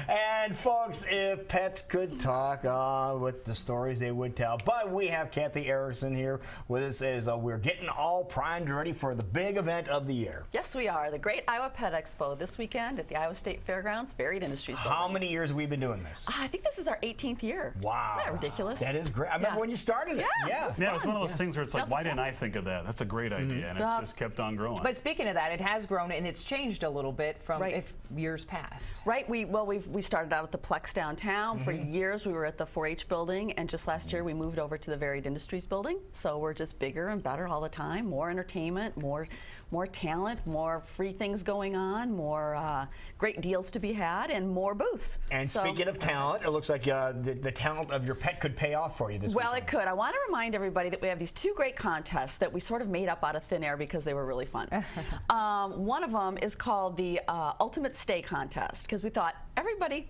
And folks, if pets could talk, with the stories they would tell. But we have Kathy Erickson here with us as we're getting all primed ready for the big event of the year. Yes, we are. The Great Iowa Pet Expo this weekend at the Iowa State Fairgrounds, Varied Industries Building. How many years have we been doing this? I think this is our 18th year. Wow. Isn't that ridiculous? That is great. I remember when you started it. Yeah, It was It's one of those things where it's like, why didn't I think of that? That's a great idea, and it's just kept on growing. But speaking of that, it has grown and it's changed a little bit from years past. Right. We started out at the Plex downtown. For years we were at the 4-H building, and just last year we moved over to the Varied Industries building. So we're just bigger and better all the time. More entertainment, more talent, more free things going on, more great deals to be had, and more booths. And speaking of talent, it looks like the talent of your pet could pay off for you this weekend. Well, it could. I want to remind everybody that we have these two great contests that we sort of made up out of thin air because they were really fun. One of them is called the Ultimate Stay Contest, because we thought everybody,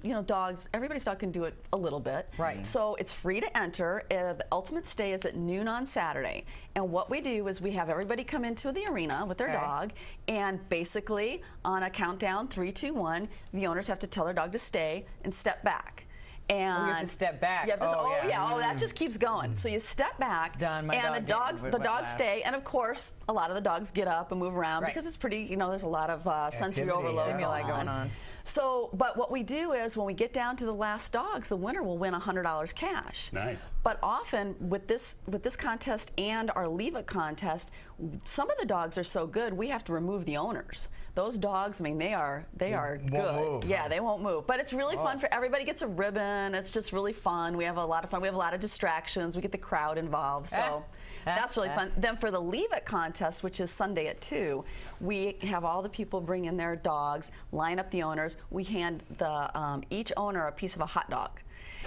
everybody's dog can do it a little bit. Right. So it's free to enter. The Ultimate Stay is at noon on Saturday. And what we do is we have everybody come into the arena with their dog, and basically on a countdown, 3, 2, 1, the owners have to tell their dog to stay and step back. And you have to step back. You have to, that just keeps going. So you step back, and the dogs stay, and of course, a lot of the dogs get up and move around because it's pretty, there's a lot of sensory overload going on. So, but what we do is when we get down to the last dogs, the winner will win $100 cash. Nice. But often with this contest and our Leave It contest, some of the dogs are so good we have to remove the owners. Those dogs, I mean, they are good. Move, yeah, they won't move. But it's really fun for everybody. Gets a ribbon. It's just really fun. We have a lot of fun. We have a lot of distractions. We get the crowd involved. So that's really fun. Then for the Leave It contest, which is Sunday at 2, we have all the people bring in their dogs, line up the owners. We hand each owner a piece of a hot dog.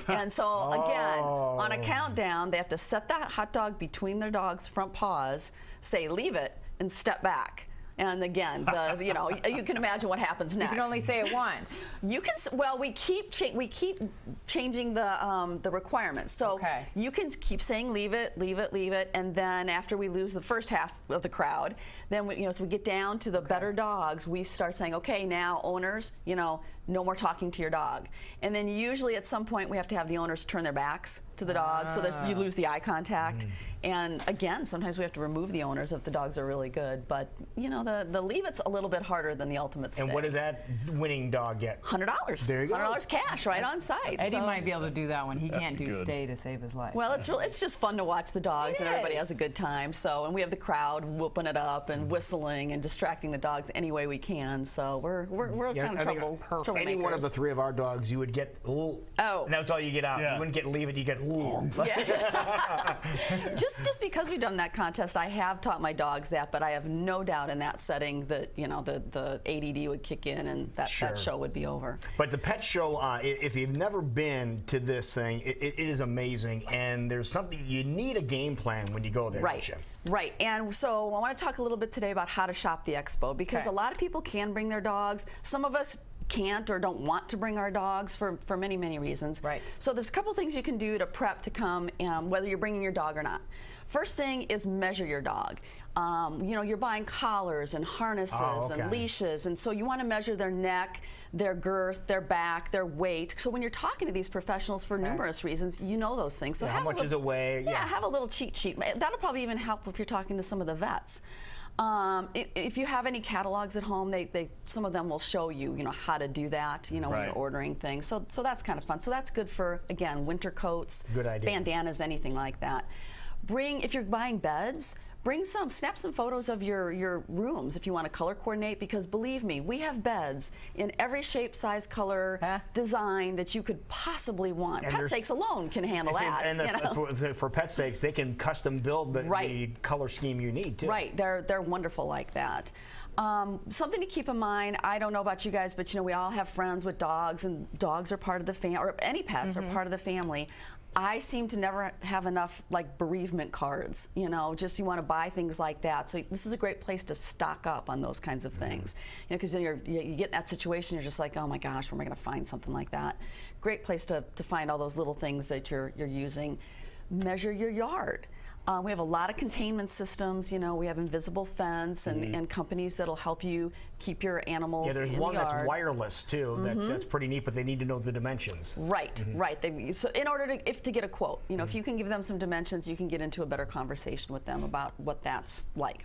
And so again, on a countdown, they have to set that hot dog between their dog's front paws, say "Leave it," and step back. And again, you can imagine what happens next. You can only say it once. You can. Well, we keep changing the requirements. So you can keep saying "Leave it, leave it, leave it," and then after we lose the first half of the crowd, then so we get down to the better dogs. We start saying, "Okay, now owners, no more talking to your dog." And then usually at some point we have to have the owners turn their backs to the dog, so you lose the eye contact. And again, sometimes we have to remove the owners if the dogs are really good. But the Leave It's a little bit harder than the Ultimate Stay. And what does that winning dog get? $100. There you go. $100 cash right on site. Eddie might be able to do that one. He can't do Stay to save his life. Well, it's just fun to watch the dogs, and everybody has a good time. So, and we have the crowd whooping it up and whistling and distracting the dogs any way we can. So we're kind of troublemakers. Any one of the three of our dogs, you would get and that's all you get out. You wouldn't get Leave It, you get Just because we've done that contest, I have taught my dogs that, but I have no doubt in that setting that the ADD would kick in and that show would be over. But the pet show, if you've never been to this thing, it is amazing, and there's something you need a game plan when you go there. Right. Don't you? Right, and so I want to talk a little bit today about how to shop the expo, because a lot of people can bring their dogs. Some of us can't or don't want to bring our dogs for many, many reasons. Right. So there's a couple things you can do to prep to come, whether you're bringing your dog or not. First thing is measure your dog. You're buying collars and harnesses and leashes, and so you want to measure their neck, their girth, their back, their weight. So when you're talking to these professionals for numerous reasons, you know those things. So how much does it weigh? Yeah, have a little cheat sheet. That'll probably even help if you're talking to some of the vets. If you have any catalogs at home, some of them will show you, how to do that, when you're ordering things. So that's kind of fun. So that's good for, again, winter coats, good idea. Bandanas, anything like that. If you're buying beds, snap some photos of your rooms if you want to color coordinate, because believe me, we have beds in every shape, size, color, design that you could possibly want. Pet Sakes alone can handle that. And for Pet Sakes, they can custom build the color scheme you need too. Right, they're wonderful like that. Something to keep in mind, I don't know about you guys, but we all have friends with dogs, and dogs are part of the family, or any pets are part of the family. I seem to never have enough bereavement cards, you want to buy things like that. So this is a great place to stock up on those kinds of things, because then you get in that situation, you're just like, oh my gosh, where am I going to find something like that? Great place to find all those little things that you're using. Measure your yard. We have a lot of containment systems. You know, we have invisible fence and companies that'll help you keep your animals Yeah, there's in one the yard. that's wireless too. That's pretty neat, but they need to know the dimensions. Right, right. So in order to get a quote, you know, if you can give them some dimensions, you can get into a better conversation with them about what that's like.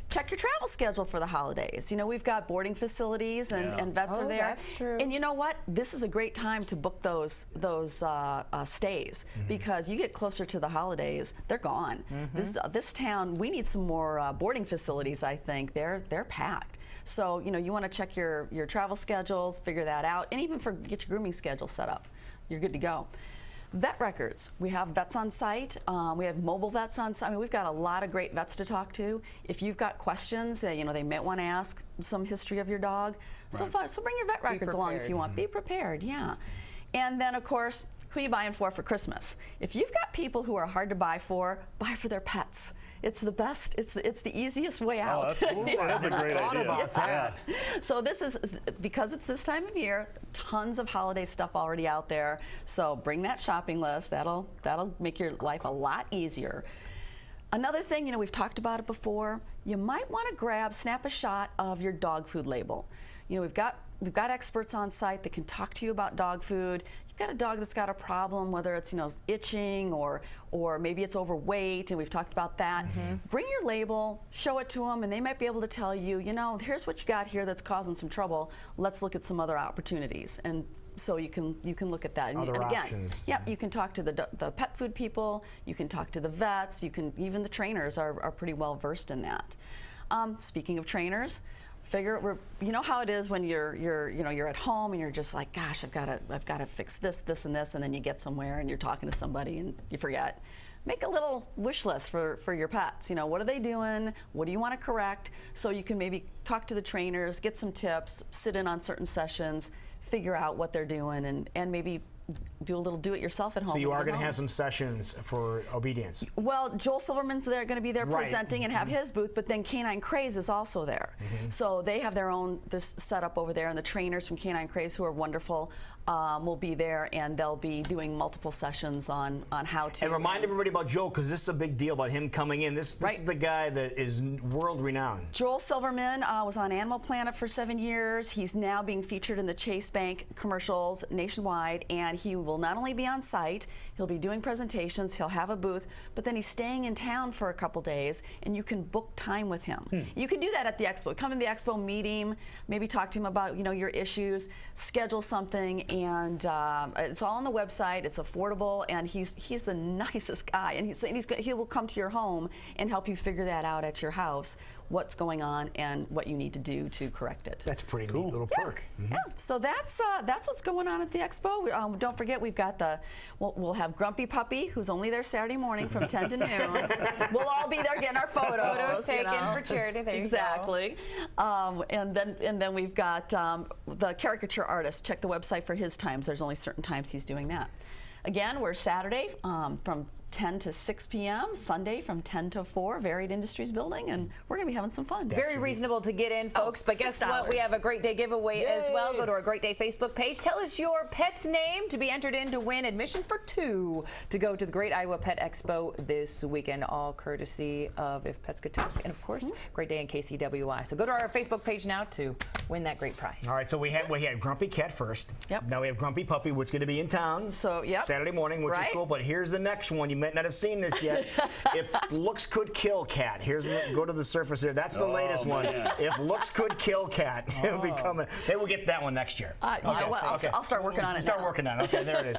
Check your travel schedule for the holidays. You know, we've got boarding facilities and vets are there. That's true. And you know what? This is a great time to book those stays because you get closer to the holidays, they're gone. This town, we need some more boarding facilities. I think they're packed. So you know, you want to check your travel schedules, figure that out, and even get your grooming schedule set up. You're good to go. Vet records. We have vets on site. We have mobile vets on site. I mean, we've got a lot of great vets to talk to. If you've got questions, you know, they might want to ask some history of your dog. So bring your vet records along if you want. Be prepared, yeah. And then, of course, who are you buying for Christmas? If you've got people who are hard to buy for their pets. It's the best. It's the easiest way out. Oh, that's cool. That's a great idea. About that. So this is, because it's this time of year, tons of holiday stuff already out there. So bring that shopping list. That'll make your life a lot easier. Another thing, you know, we've talked about it before. You might want to snap a shot of your dog food label. You know, we've got experts on site that can talk to you about dog food. You've got a dog that's got a problem, whether it's, you know, itching or maybe it's overweight, and we've talked about that. Bring your label, show it to them, and they might be able to tell you, you know, here's what you got here that's causing some trouble. Let's look at some other opportunities. And so you can look at that. Other and again, options. yeah, you can talk to the pet food people, you can talk to the vets, even the trainers are pretty well versed in that. Speaking of trainers, you know how it is when you're at home and you're just like, gosh, I've got to fix this, and this, and then you get somewhere and you're talking to somebody and you forget. Make a little wish list for your pets. You know, what are they doing? What do you want to correct? So you can maybe talk to the trainers, get some tips, sit in on certain sessions, figure out what they're doing, and maybe do a little do-it-yourself at home. So you are going to have some sessions for obedience. Well, Joel Silverman's going to be there Right. presenting and have his booth, but then Canine Craze is also there. So they have their own setup over there, and the trainers from Canine Craze, who are wonderful, will be there, and they'll be doing multiple sessions on how to. And remind everybody about Joel, because this is a big deal about him coming in. This is the guy that is world-renowned. Joel Silverman was on Animal Planet for 7 years. He's now being featured in the Chase Bank commercials nationwide, and he will not only be on site, he'll be doing presentations, he'll have a booth, but then he's staying in town for a couple days, and you can book time with him. You can do that at the expo. Come to the expo, meet him, maybe talk to him about, you know, your issues, schedule something, and it's all on the website. It's affordable, and he's the nicest guy, and he will come to your home and help you figure that out at your house, what's going on and what you need to do to correct it. That's pretty cool. Neat little perk. Yeah, so that's what's going on at the expo. Don't forget, we've got we'll have Grumpy Puppy, who's only there Saturday morning from 10 to noon. We'll all be there getting our photos taken for charity. There exactly. And then we've got the caricature artist. Check the website for his times. There's only certain times he's doing that. Again, we're Saturday from 10 to 6 p.m., Sunday from 10 to 4, Varied Industries building, and we're going to be having some fun. Very reasonable to get in, folks. But guess what? We have a Great Day giveaway as well. Go to our Great Day Facebook page. Tell us your pet's name to be entered in to win admission for 2 to go to the Great Iowa Pet Expo this weekend, all courtesy of If Pets Could Talk, and of course, Great Day and KCWI. So go to our Facebook page now to win that great prize. All right, so we had Grumpy Cat first. Yep. Now we have Grumpy Puppy, which is going to be in town. So, yep. Saturday morning, which is cool. But here's the next one. You might not have seen this yet. If looks could kill cat. Go to the surface here. That's the latest one. If looks could kill cat, it'll be coming. Hey, we'll get that one next year. You know what? I'll start working on it. Start working on it. Okay, there it is.